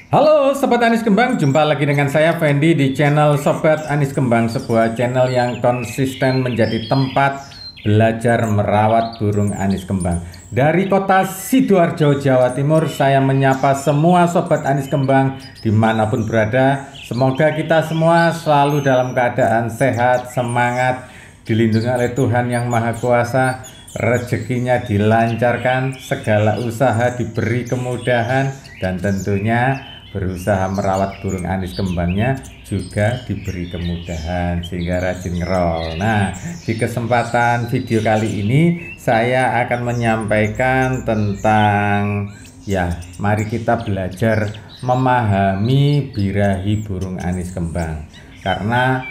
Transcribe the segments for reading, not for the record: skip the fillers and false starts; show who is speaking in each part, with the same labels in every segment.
Speaker 1: Halo Sobat Anis Kembang, jumpa lagi dengan saya Fendi di channel Sobat Anis Kembang, sebuah channel yang konsisten menjadi tempat belajar merawat burung anis kembang. Dari kota Sidoarjo, Jawa Timur, saya menyapa semua Sobat Anis Kembang dimanapun berada. Semoga kita semua selalu dalam keadaan sehat, semangat, dilindungi oleh Tuhan Yang Maha Kuasa, rezekinya dilancarkan, segala usaha diberi kemudahan, dan tentunya berusaha merawat burung anis kembangnya juga diberi kemudahan sehingga rajin ngerol. Nah, di kesempatan video kali ini saya akan menyampaikan tentang mari kita belajar memahami birahi burung anis kembang. Karena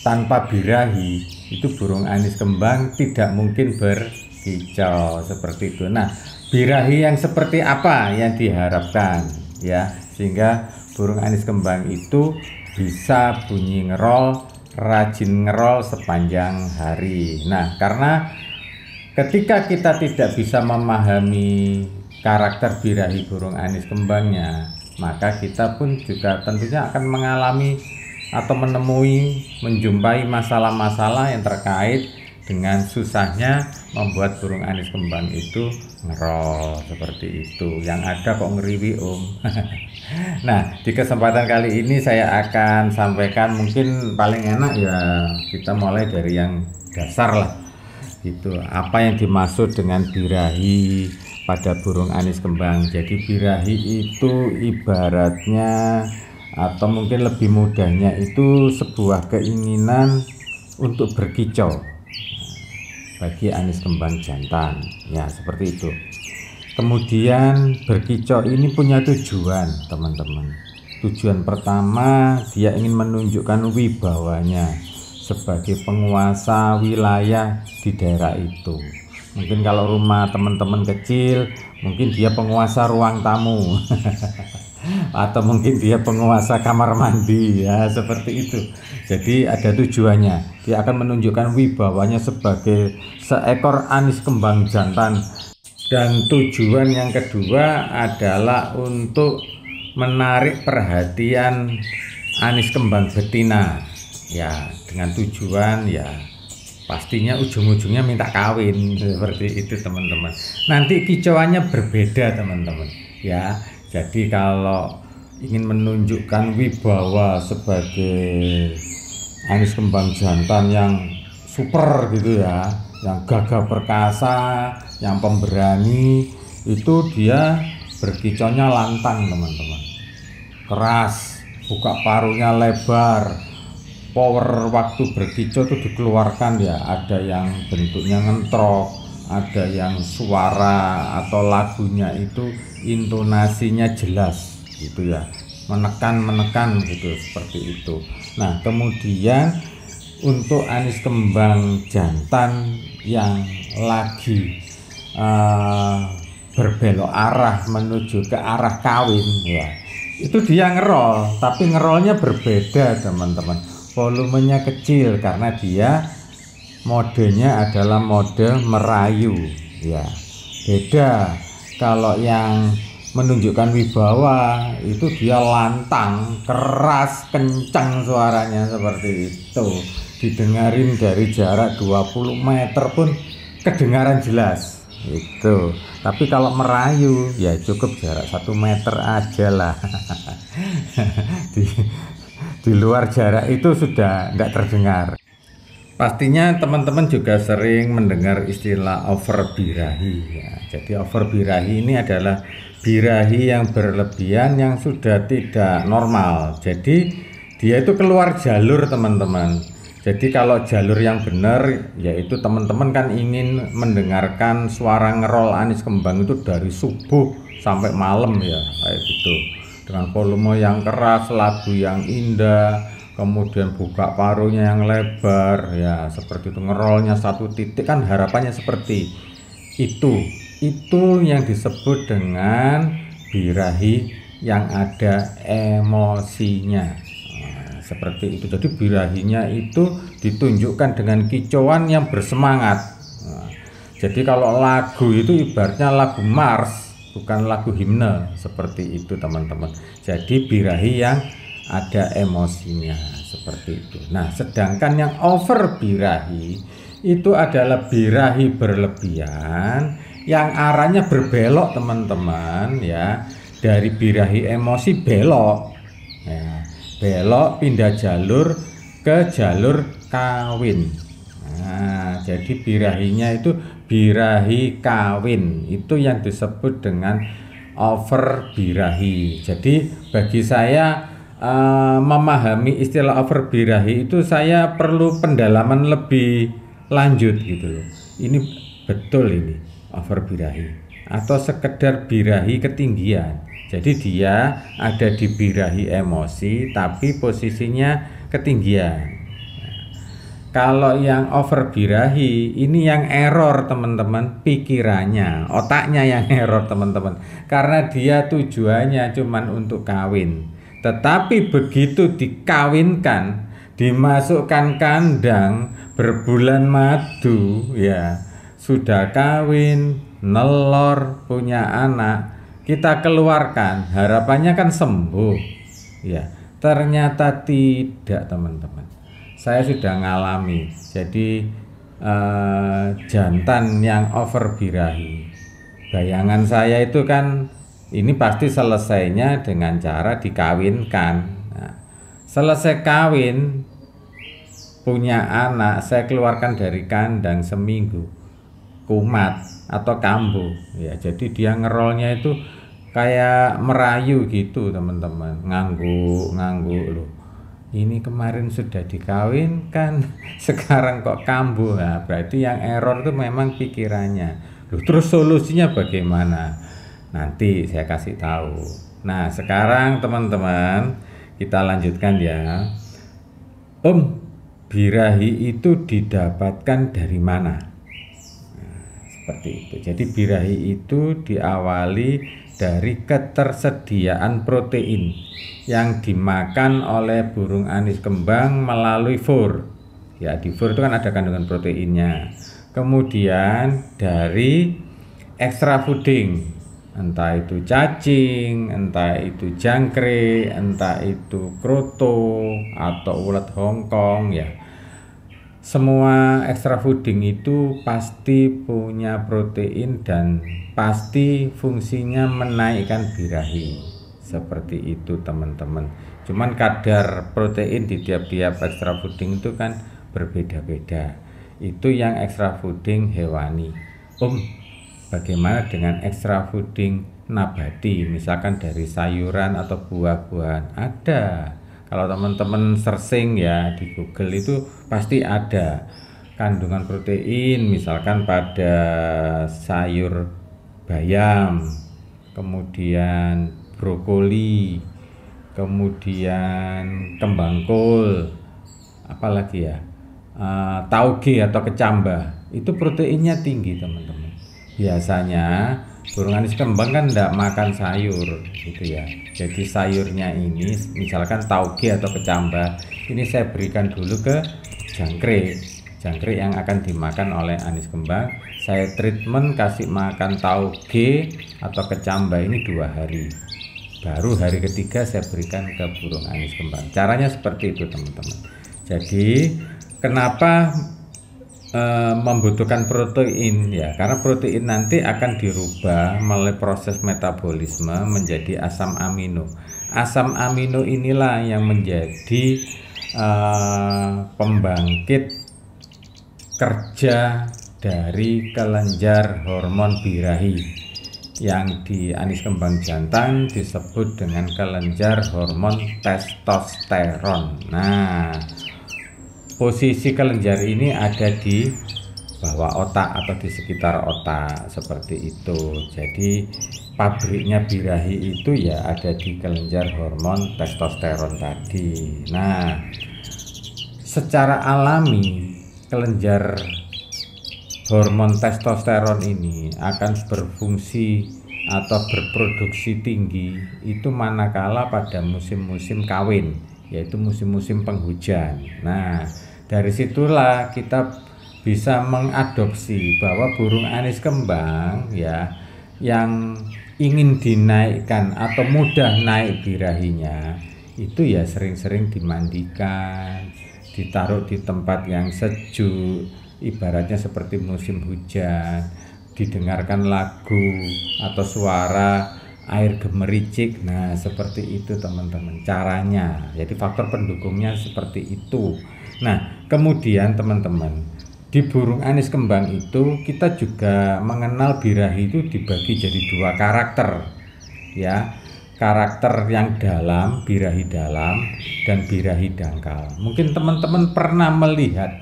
Speaker 1: tanpa birahi itu burung anis kembang tidak mungkin berkicau seperti itu. Nah, birahi yang seperti apa yang diharapkan sehingga burung anis kembang itu bisa bunyi ngerol, rajin ngerol sepanjang hari. Nah, karena ketika kita tidak bisa memahami karakter birahi burung anis kembangnya, maka kita pun juga tentunya akan mengalami atau menjumpai masalah-masalah yang terkait dengan susahnya membuat burung anis kembang itu ngerol seperti itu. Yang ada kok ngeriwi Nah, di kesempatan kali ini saya akan sampaikan, mungkin paling enak kita mulai dari yang dasar lah. Itu apa yang dimaksud dengan birahi pada burung anis kembang. Jadi birahi itu ibaratnya atau mungkin lebih mudahnya itu sebuah keinginan untuk berkicau bagi anis kembang jantan, seperti itu. Kemudian berkicau ini punya tujuan, teman-teman. Tujuan pertama, dia ingin menunjukkan wibawanya sebagai penguasa wilayah di daerah itu. Mungkin kalau rumah teman-teman kecil, mungkin dia penguasa ruang tamu atau mungkin dia penguasa kamar mandi, seperti itu. Jadi ada tujuannya, dia akan menunjukkan wibawanya sebagai seekor anis kembang jantan. Dan tujuan yang kedua adalah untuk menarik perhatian anis kembang betina, dengan tujuan pastinya ujung-ujungnya minta kawin, seperti itu teman-teman. Nanti kicauannya berbeda teman-teman, Jadi kalau ingin menunjukkan wibawa sebagai anis kembang jantan yang super gitu yang gagah perkasa, yang pemberani, itu dia berkicaunya lantang teman-teman, keras, buka paruhnya lebar, power waktu berkicau itu dikeluarkan ada yang bentuknya ngentrok, ada yang suara atau lagunya itu intonasinya jelas gitu menekan gitu, seperti itu. Nah, kemudian untuk anis kembang jantan yang lagi berbelok arah menuju ke arah kawin itu dia ngerol, tapi ngerolnya berbeda teman-teman. Volumenya kecil karena dia modenya adalah mode merayu beda. Kalau yang menunjukkan wibawa itu dia lantang, keras, kencang suaranya seperti itu, didengarin dari jarak 20 meter pun kedengaran jelas itu. Tapi kalau merayu cukup jarak 1 meter aja lah. di luar jarak itu sudah tidak terdengar. Pastinya teman-teman juga sering mendengar istilah over birahi Jadi over birahi ini adalah birahi yang berlebihan, yang sudah tidak normal. Jadi dia itu keluar jalur teman-teman. Jadi kalau jalur yang benar, yaitu teman-teman kan ingin mendengarkan suara ngerol Anis Kembang itu dari subuh sampai malam ya, kayak gitu. Dengan volume yang keras, lagu yang indah, kemudian buka paruhnya yang lebar, ya seperti itu, ngerolnya satu titik, kan harapannya seperti itu. Itu yang disebut dengan birahi yang ada emosinya. Seperti itu. Jadi birahinya itu ditunjukkan dengan kicauan yang bersemangat. Jadi kalau lagu itu ibaratnya lagu mars, bukan lagu himne, seperti itu teman-teman. Jadi birahi yang ada emosinya, seperti itu. Nah, sedangkan yang over birahi itu adalah birahi berlebihan yang arahnya berbelok teman-teman ya, dari birahi emosi belok ya. Belok pindah jalur ke jalur kawin. Nah, jadi birahinya itu birahi kawin, itu yang disebut dengan over birahi. Jadi bagi saya memahami istilah over birahi itu saya perlu pendalaman lebih lanjut gitu loh. Ini betul ini over birahi atau sekedar birahi ketinggian. Jadi dia ada di birahi emosi tapi posisinya ketinggian. Kalau yang over birahi ini yang error teman-teman, pikirannya, otaknya yang error teman-teman. Karena dia tujuannya cuman untuk kawin. Tetapi begitu dikawinkan, dimasukkan kandang, berbulan madu ya, sudah kawin, nelor, punya anak, kita keluarkan, harapannya kan sembuh ya, ternyata tidak teman-teman. Saya sudah ngalami, jadi jantan yang over birahi, bayangan saya itu kan ini pasti selesainya dengan cara dikawinkan. Nah, selesai kawin, punya anak, saya keluarkan dari kandang seminggu, kumat atau kambuh ya, jadi dia ngerolnya itu kayak merayu gitu teman-teman, ngangguk loh, ini kemarin sudah dikawinkan sekarang kok kambuh. Nah, berarti yang error itu memang pikirannya loh. Terus solusinya bagaimana, nanti saya kasih tahu. Nah, sekarang teman-teman kita lanjutkan ya. Birahi itu didapatkan dari mana? Nah, seperti itu. Jadi birahi itu diawali dari ketersediaan protein yang dimakan oleh burung anis kembang melalui fur. Ya, di fur itu kan ada kandungan proteinnya. Kemudian dari extra fooding, entah itu cacing, entah itu jangkrik, entah itu kroto atau ulet Hongkong ya. Semua extra fooding itu pasti punya protein dan pasti fungsinya menaikkan birahi. Seperti itu teman-teman. Cuman kadar protein di tiap-tiap extra fooding itu kan berbeda-beda. Itu yang extra fooding hewani. Bagaimana dengan extra fooding nabati? Misalkan dari sayuran atau buah-buahan. Ada. Kalau teman-teman searching ya di Google itu pasti ada kandungan protein, misalkan pada sayur bayam, kemudian brokoli, kemudian kembang kol, apalagi ya, tauge atau kecambah, itu proteinnya tinggi teman-teman. Biasanya burung anis kembang kan tidak makan sayur gitu ya. Jadi sayurnya ini misalkan tauge atau kecambah, ini saya berikan dulu ke jangkrik yang akan dimakan oleh anis kembang. Saya treatment kasih makan tauge atau kecambah ini 2 hari, baru hari ketiga saya berikan ke burung anis kembang. Caranya seperti itu teman-teman. Jadi kenapa membutuhkan protein ya, karena protein nanti akan dirubah melalui proses metabolisme menjadi asam amino. Asam amino inilah yang menjadi pembangkit kerja dari kelenjar hormon birahi. yang di anis kembang jantan disebut dengan kelenjar hormon testosteron. Nah, posisi kelenjar ini ada di bawah otak atau di sekitar otak seperti itu. Jadi pabriknya birahi itu ya ada di kelenjar hormon testosteron tadi. Nah, secara alami kelenjar hormon testosteron ini akan berfungsi atau berproduksi tinggi itu manakala pada musim-musim kawin, yaitu musim-musim penghujan. Nah, dari situlah kita bisa mengadopsi bahwa burung anis kembang ya yang ingin dinaikkan atau mudah naik birahinya itu ya sering-sering dimandikan, ditaruh di tempat yang sejuk, ibaratnya seperti musim hujan, didengarkan lagu atau suara air gemericik. Nah, seperti itu teman-teman caranya. Jadi faktor pendukungnya seperti itu. Nah, kemudian teman-teman, di burung anis kembang itu kita juga mengenal birahi itu dibagi jadi dua karakter ya. Karakter yang dalam, birahi dalam, dan birahi dangkal. Mungkin teman-teman pernah melihat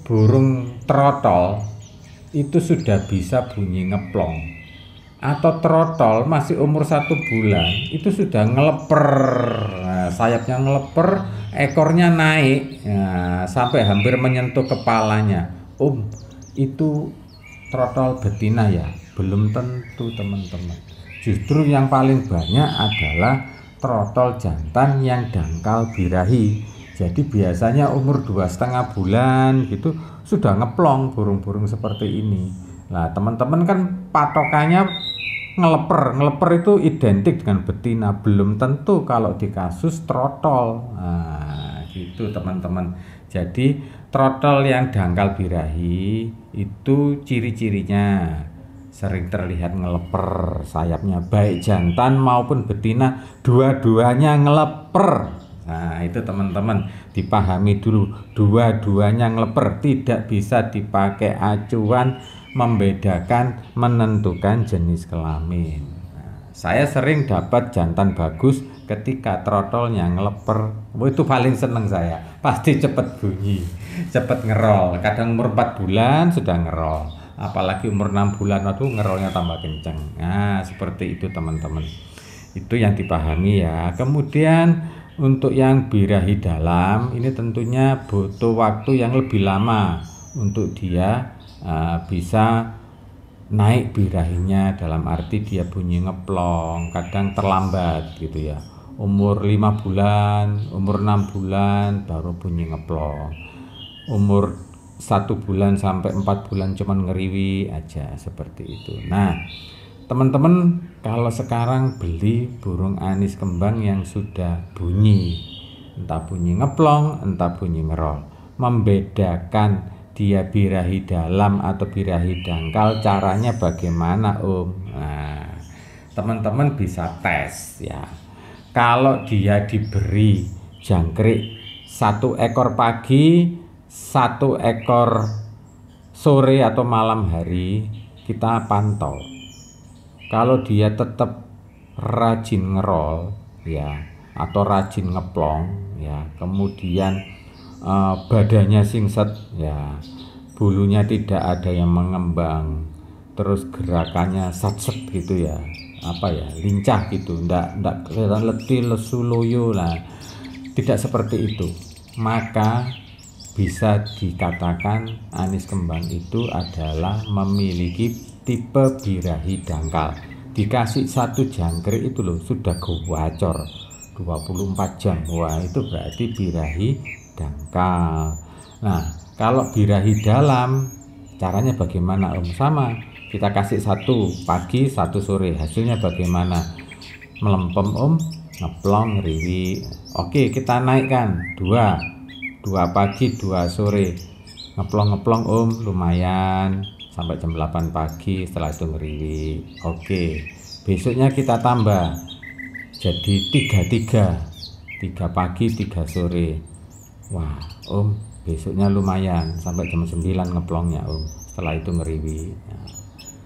Speaker 1: burung trotol itu sudah bisa bunyi ngeplong, atau trotol masih umur 1 bulan itu sudah ngeleper. Nah, sayapnya ngeleper, ekornya naik, nah, sampai hampir menyentuh kepalanya. Itu trotol betina ya? Belum tentu teman-teman. Justru yang paling banyak adalah trotol jantan yang dangkal birahi. Jadi biasanya umur 2,5 bulan gitu sudah ngeplong burung-burung seperti ini. Nah, teman-teman kan patokannya ngeleper itu identik dengan betina, belum tentu kalau di kasus trotol. Nah, gitu teman-teman. Jadi trotol yang dangkal birahi itu ciri-cirinya sering terlihat ngeleper sayapnya, baik jantan maupun betina, dua-duanya ngeleper. Nah, itu teman-teman dipahami dulu, dua-duanya ngeleper, tidak bisa dipakai acuan membedakan menentukan jenis kelamin. Nah, saya sering dapat jantan bagus ketika trotolnya ngeleper. Itu paling seneng saya, pasti cepet bunyi, cepet ngerol. Kadang umur 4 bulan sudah ngerol, apalagi umur 6 bulan waktu ngerolnya tambah kenceng. Nah, seperti itu teman-teman, itu yang dipahami ya. Kemudian untuk yang birahi dalam ini tentunya butuh waktu yang lebih lama untuk dia bisa naik birahinya, dalam arti dia bunyi ngeplong, kadang terlambat gitu ya. Umur 5 bulan, umur 6 bulan baru bunyi ngeplong. Umur 1 bulan sampai 4 bulan cuman ngeriwi aja, seperti itu. Nah, teman-teman kalau sekarang beli burung anis kembang yang sudah bunyi, entah bunyi ngeplong, entah bunyi ngerol, membedakan dia birahi dalam atau birahi dangkal caranya bagaimana Nah, teman-teman bisa tes ya. Kalau dia diberi jangkrik 1 ekor pagi, 1 ekor sore atau malam hari, kita pantau. Kalau dia tetap rajin ngerol ya, atau rajin ngeplong ya, kemudian badannya singset ya, bulunya tidak ada yang mengembang, terus gerakannya satset gitu ya, lincah gitu, ndak kelihatan letih lesu loyo lah, tidak seperti itu, maka bisa dikatakan anis kembang itu adalah memiliki tipe birahi dangkal. Dikasih 1 jangkrik itu loh sudah gawacor 24 jam. Wah, itu berarti birahi dangkal. Nah, kalau birahi dalam caranya bagaimana Sama, kita kasih 1 pagi 1 sore, hasilnya bagaimana? Melempem ngeplong riwi. Oke, kita naikkan 2 pagi 2 sore, ngeplong lumayan sampai jam 8 pagi, setelah itu ngeriwi. Oke, besoknya kita tambah jadi 3 pagi 3 sore. Wah besoknya lumayan sampai jam 9 ngeplongnya setelah itu ngeriwi. Nah,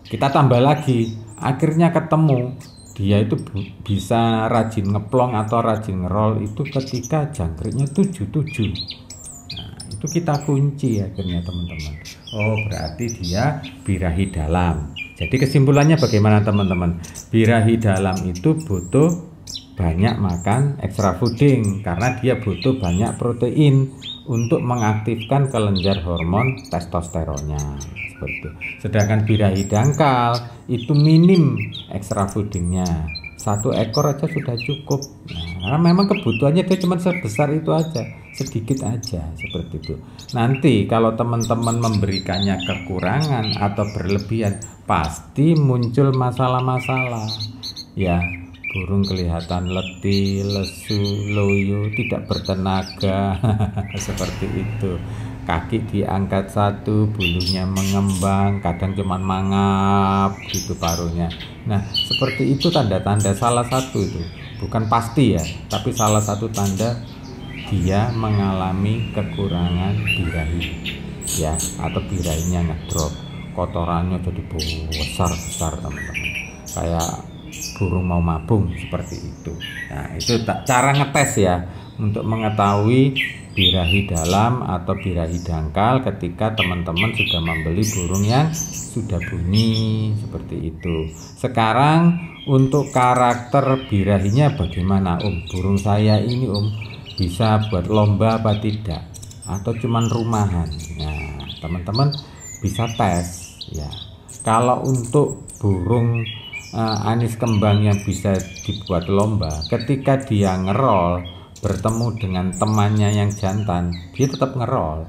Speaker 1: kita tambah lagi akhirnya ketemu. Dia itu bisa rajin ngeplong atau rajin ngerol itu ketika jangkriknya 77. Nah, itu kita kunci akhirnya teman-teman. Oh, berarti dia birahi dalam. Jadi kesimpulannya bagaimana teman-teman? Birahi dalam itu butuh banyak makan extra fooding karena dia butuh banyak protein untuk mengaktifkan kelenjar hormon testosteronnya seperti itu. Sedangkan birahi dangkal itu minim extra foodingnya, 1 ekor aja sudah cukup. Nah, karena memang kebutuhannya dia cuma sebesar itu aja, sedikit aja seperti itu. Nanti kalau teman-teman memberikannya kekurangan atau berlebihan, pasti muncul masalah-masalah ya. Burung kelihatan letih, lesu, loyo, tidak bertenaga seperti itu. Kaki diangkat 1, bulunya mengembang, kadang cuman mangap gitu paruhnya. Nah, seperti itu tanda-tanda, salah satu itu. Bukan pasti ya, tapi salah satu tanda dia mengalami kekurangan birahi ya, atau birahinya ngedrop. Kotorannya jadi besar-besar teman-teman. Kayak burung mau mabung seperti itu. Nah, itu cara ngetes ya untuk mengetahui birahi dalam atau birahi dangkal ketika teman-teman sudah membeli burung yang sudah bunyi seperti itu. Sekarang untuk karakter birahinya bagaimana Burung saya ini bisa buat lomba apa tidak, atau cuman rumahan? Nah, teman-teman bisa tes ya. Kalau untuk burung anis kembang yang bisa dibuat lomba, ketika dia ngerol bertemu dengan temannya yang jantan, dia tetap ngerol,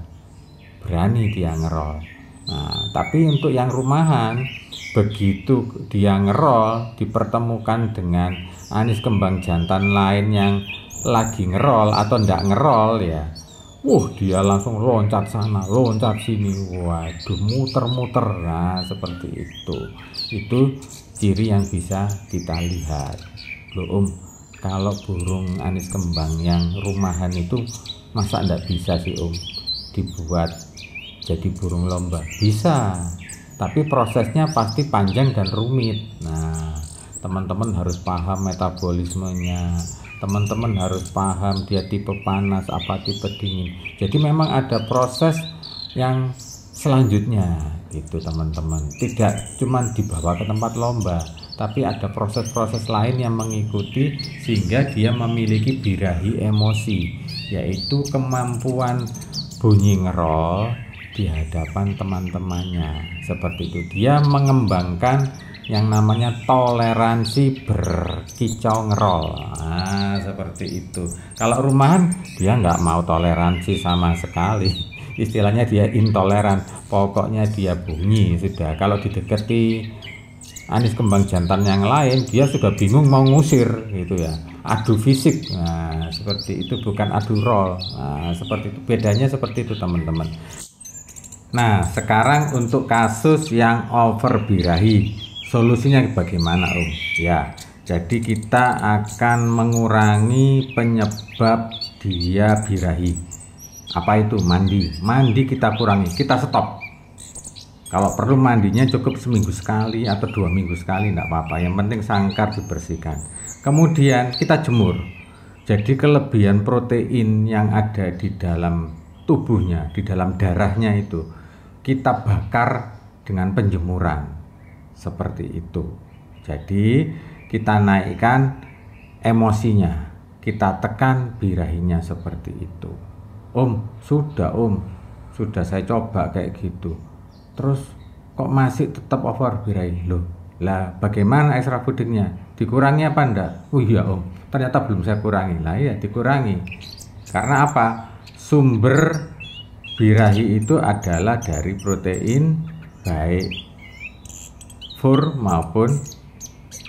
Speaker 1: berani dia ngerol. Nah, tapi untuk yang rumahan, begitu dia ngerol dipertemukan dengan anis kembang jantan lain yang lagi ngerol atau ndak ngerol ya, dia langsung loncat sana, loncat sini, waduh, muter-muter. Nah, seperti itu. Itu ciri yang bisa kita lihat. Loh kalau burung anis kembang yang rumahan itu masa ndak bisa sih dibuat jadi burung lomba? Bisa, tapi prosesnya pasti panjang dan rumit. Nah, teman-teman harus paham metabolismenya, teman-teman harus paham dia tipe panas apa tipe dingin. Jadi memang ada proses yang selanjutnya gitu teman-teman, tidak cuma dibawa ke tempat lomba, tapi ada proses-proses lain yang mengikuti sehingga dia memiliki birahi emosi, yaitu kemampuan bunyi ngerol di hadapan teman-temannya. Seperti itu, dia mengembangkan yang namanya toleransi berkicau ngerol. Nah, seperti itu. Kalau rumahan dia nggak mau toleransi sama sekali, istilahnya dia intoleran, pokoknya dia bunyi sudah. Kalau didekati anis kembang jantan yang lain, dia sudah bingung mau ngusir gitu ya, adu fisik. Nah, seperti itu, bukan adu rol. Nah, seperti itu, bedanya seperti itu teman-teman. Nah, sekarang untuk kasus yang over birahi, solusinya bagaimana ya, jadi kita akan mengurangi penyebab dia birahi. Apa itu? Mandi kita kurangi, kita stop. Kalau perlu mandinya cukup seminggu sekali atau 2 minggu sekali, enggak apa-apa, yang penting sangkar dibersihkan. Kemudian kita jemur, jadi kelebihan protein yang ada di dalam tubuhnya, di dalam darahnya itu kita bakar dengan penjemuran seperti itu. Jadi kita naikkan emosinya, kita tekan birahinya seperti itu. Sudah saya coba kayak gitu, terus kok masih tetap over birahi. Loh lah, bagaimana extra foodingnya? Dikurangi apa enggak? Iya ternyata belum saya kurangi. Lah ya dikurangi, karena apa? Sumber birahi itu adalah dari protein, baik fur maupun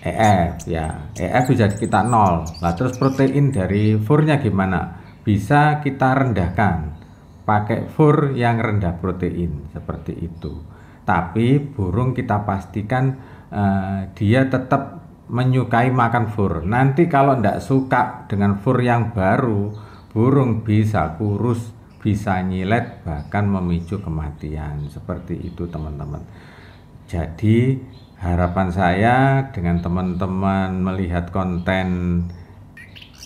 Speaker 1: EF ya. EF bisa kita 0. Nah, terus protein dari furnya gimana? Bisa kita rendahkan pakai fur yang rendah protein seperti itu. Tapi burung kita pastikan dia tetap menyukai makan fur. Nanti kalau tidak suka dengan fur yang baru, burung bisa kurus, bisa nyilet, bahkan memicu kematian. Seperti itu teman-teman. Jadi Harapan saya dengan teman-teman melihat konten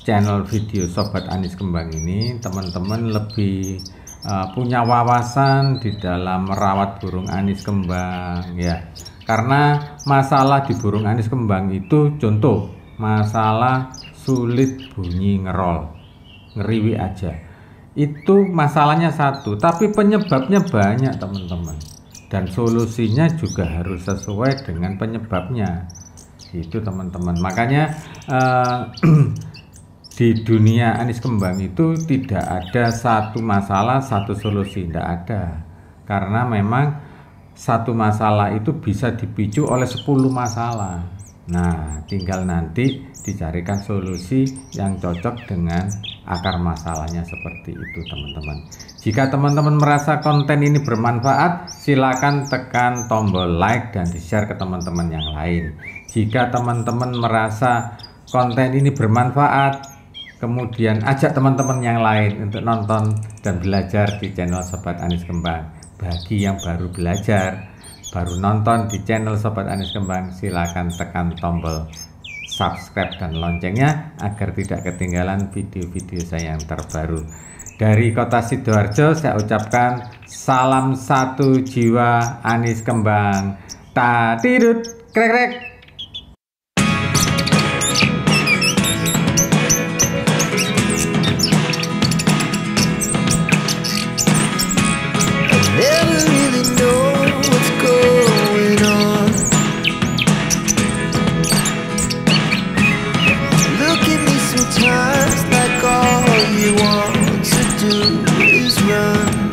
Speaker 1: channel video Sobat Anis Kembang ini, teman-teman lebih punya wawasan di dalam merawat burung anis kembang ya. Karena masalah di burung anis kembang itu, contoh masalah sulit bunyi ngerol, ngeriwi aja, itu masalahnya satu, tapi penyebabnya banyak teman-teman, dan solusinya juga harus sesuai dengan penyebabnya itu teman-teman. Makanya di dunia anis kembang itu tidak ada satu masalah satu solusi, tidak ada, karena memang satu masalah itu bisa dipicu oleh 10 masalah. Nah, tinggal nanti dicarikan solusi yang cocok dengan akar masalahnya, seperti itu teman-teman. Jika teman-teman merasa konten ini bermanfaat, silakan tekan tombol like dan di-share ke teman-teman yang lain. Jika teman-teman merasa konten ini bermanfaat, kemudian ajak teman-teman yang lain untuk nonton dan belajar di channel Sobat Anis Kembang. Bagi yang baru belajar, baru nonton di channel Sobat Anis Kembang, silakan tekan tombol subscribe dan loncengnya agar tidak ketinggalan video-video saya yang terbaru. Dari kota Sidoarjo saya ucapkan salam satu jiwa anis kembang. Tadidut krek krek.
Speaker 2: Sometimes like all you want to do is run.